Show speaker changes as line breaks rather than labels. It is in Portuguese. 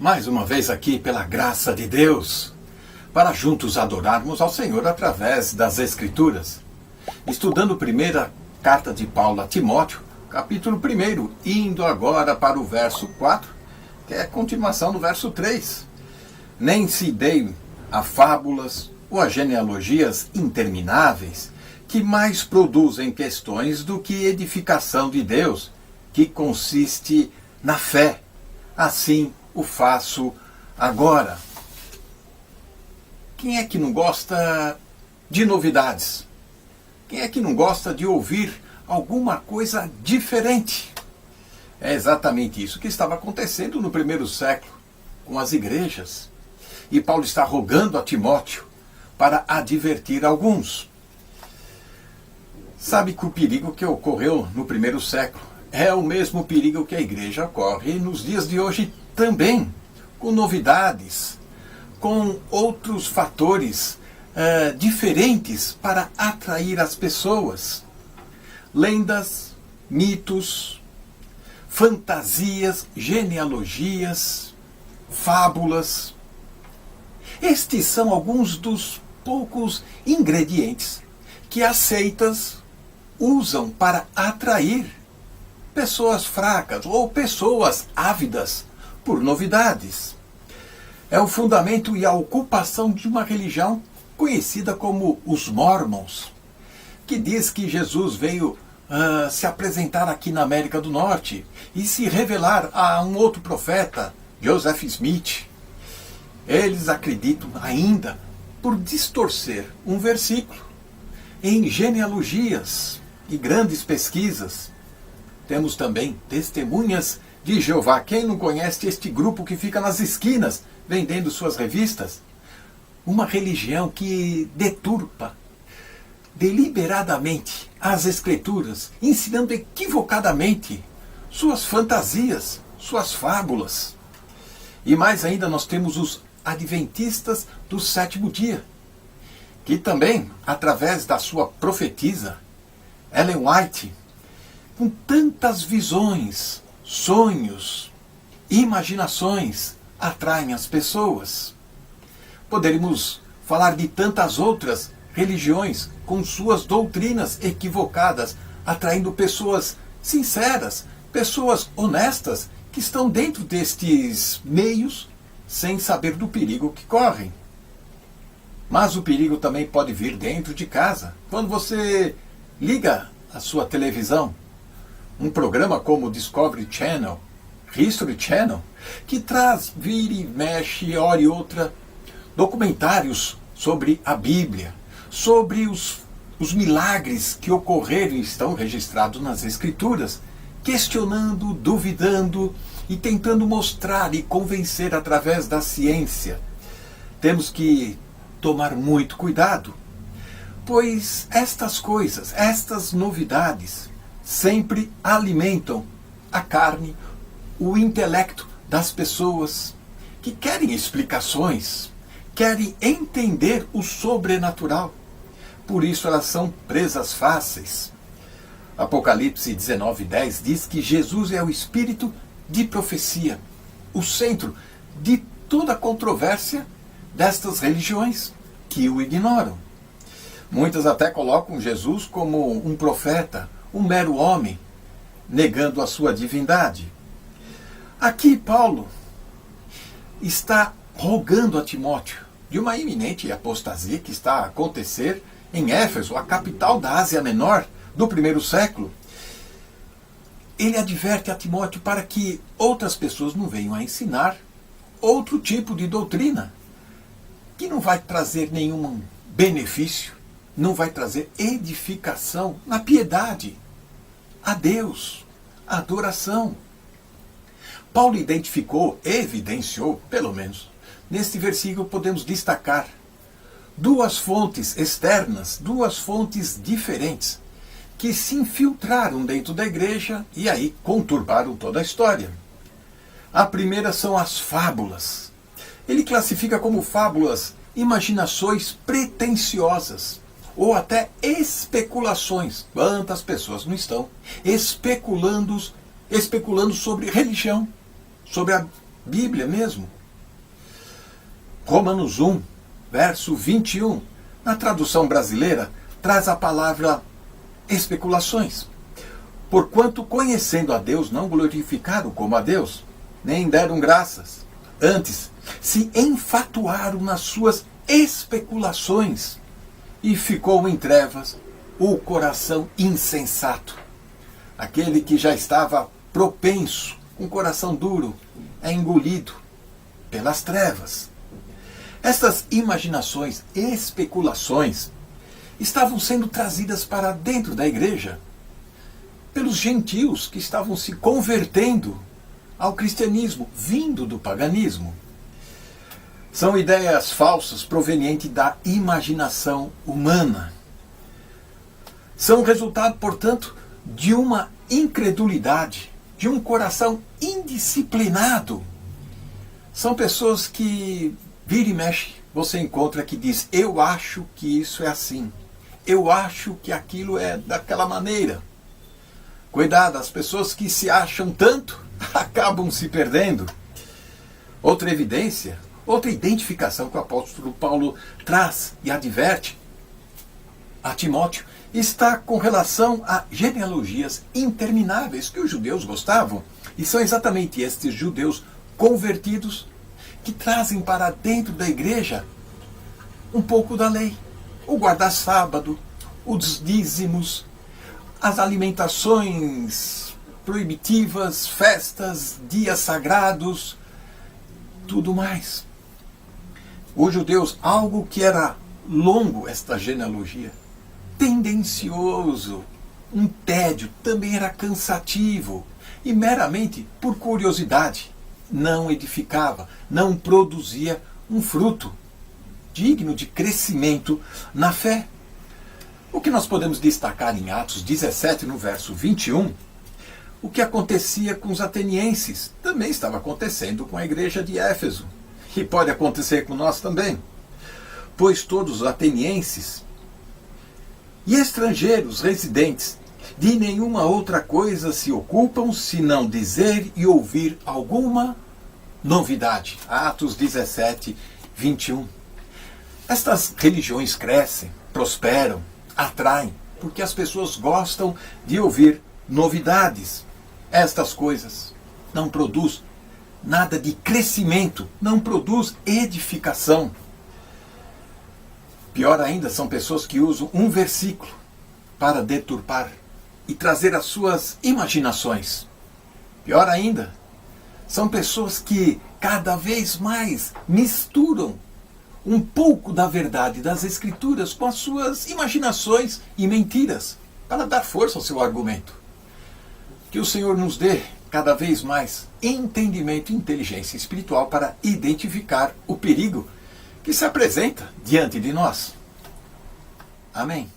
mais uma vez aqui pela graça de Deus, para juntos adorarmos ao Senhor através das Escrituras. Estudando a primeira carta de Paulo a Timóteo, capítulo 1, indo agora para o verso 4, que é a continuação do verso 3. Nem se deem a fábulas ou a genealogias intermináveis, que mais produzem questões do que edificação de Deus, que consiste na fé. Assim o faço agora. Quem é que não gosta de novidades? Quem é que não gosta de ouvir alguma coisa diferente? É exatamente isso que estava acontecendo no primeiro século com as igrejas. E Paulo está rogando a Timóteo para advertir alguns. Sabe que o perigo que ocorreu no primeiro século é o mesmo perigo que a igreja corre nos dias de hoje também, com novidades, com outros fatores diferentes para atrair as pessoas. Lendas, mitos, fantasias, genealogias, fábulas. Estes são alguns dos poucos ingredientes que as seitas usam para atrair pessoas fracas ou pessoas ávidas por novidades. É o fundamento e a ocupação de uma religião conhecida como os Mormons, que diz que Jesus veio se apresentar aqui na América do Norte e se revelar a um outro profeta, Joseph Smith. Eles acreditam ainda por distorcer um versículo em genealogias e grandes pesquisas. Temos também testemunhas de Jeová. Quem não conhece este grupo que fica nas esquinas vendendo suas revistas? Uma religião que deturpa deliberadamente as Escrituras, ensinando equivocadamente suas fantasias, suas fábulas. E mais ainda nós temos os adventistas do sétimo dia, que também, através da sua profetisa, Ellen White, com tantas visões, sonhos, imaginações, atraem as pessoas. Poderíamos falar de tantas outras religiões com suas doutrinas equivocadas, atraindo pessoas sinceras, pessoas honestas, que estão dentro destes meios sem saber do perigo que correm. Mas o perigo também pode vir dentro de casa. Quando você liga a sua televisão, um programa como Discovery Channel, History Channel, que traz, vira e mexe, hora e outra, documentários sobre a Bíblia, sobre os milagres que ocorreram e estão registrados nas Escrituras, questionando, duvidando e tentando mostrar e convencer através da ciência. Temos que tomar muito cuidado, pois estas coisas, estas novidades, sempre alimentam a carne, o intelecto das pessoas que querem explicações, querem entender o sobrenatural. Por isso elas são presas fáceis. Apocalipse 19:10 diz que Jesus é o espírito de profecia, o centro de toda a controvérsia destas religiões que o ignoram. Muitas até colocam Jesus como um profeta, um mero homem, negando a sua divindade. Aqui Paulo está rogando a Timóteo de uma iminente apostasia que está a acontecer em Éfeso, a capital da Ásia Menor do primeiro século. Ele adverte a Timóteo para que outras pessoas não venham a ensinar outro tipo de doutrina, que não vai trazer nenhum benefício, não vai trazer edificação na piedade, a Deus, a adoração. Paulo identificou, evidenciou, pelo menos, neste versículo podemos destacar duas fontes externas, duas fontes diferentes, que se infiltraram dentro da igreja e aí conturbaram toda a história. A primeira são as fábulas. Ele classifica como fábulas imaginações pretensiosas ou até especulações. Quantas pessoas não estão especulando sobre religião, sobre a Bíblia mesmo, Romanos 1, verso 21, na tradução brasileira, traz a palavra especulações. Porquanto, conhecendo a Deus, não glorificaram como a Deus, nem deram graças. Antes, se enfatuaram nas suas especulações, e ficou em trevas o coração insensato. Aquele que já estava propenso, com coração duro, é engolido pelas trevas. Estas imaginações, especulações, estavam sendo trazidas para dentro da igreja pelos gentios que estavam se convertendo ao cristianismo, vindo do paganismo. São ideias falsas provenientes da imaginação humana. São resultado, portanto, de uma incredulidade, de um coração indisciplinado. São pessoas que, vira e mexe, você encontra que diz: eu acho que isso é assim, eu acho que aquilo é daquela maneira. Cuidado, as pessoas que se acham tanto acabam se perdendo. Outra evidência, outra identificação que o apóstolo Paulo traz e adverte a Timóteo está com relação a genealogias intermináveis que os judeus gostavam. E são exatamente estes judeus convertidos que trazem para dentro da igreja um pouco da lei. O guarda-sábado, os dízimos, as alimentações proibitivas, festas, dias sagrados, tudo mais. Os judeus, algo que era longo, esta genealogia, tendencioso, um tédio, também era cansativo e meramente por curiosidade, não edificava, não produzia um fruto digno de crescimento na fé. O que nós podemos destacar em Atos 17, no verso 21, o que acontecia com os atenienses, também estava acontecendo com a igreja de Éfeso, e pode acontecer com nós também. Pois todos os atenienses e estrangeiros residentes de nenhuma outra coisa se ocupam, senão dizer e ouvir alguma novidade. Atos 17, 21. Estas religiões crescem, prosperam, atraem, porque as pessoas gostam de ouvir novidades. Estas coisas não produzem nada de crescimento, não produz edificação. Pior ainda, são pessoas que usam um versículo para deturpar e trazer as suas imaginações. Pior ainda, são pessoas que cada vez mais misturam um pouco da verdade das Escrituras com as suas imaginações e mentiras para dar força ao seu argumento. Que o Senhor nos dê cada vez mais entendimento e inteligência espiritual para identificar o perigo que se apresenta diante de nós. Amém.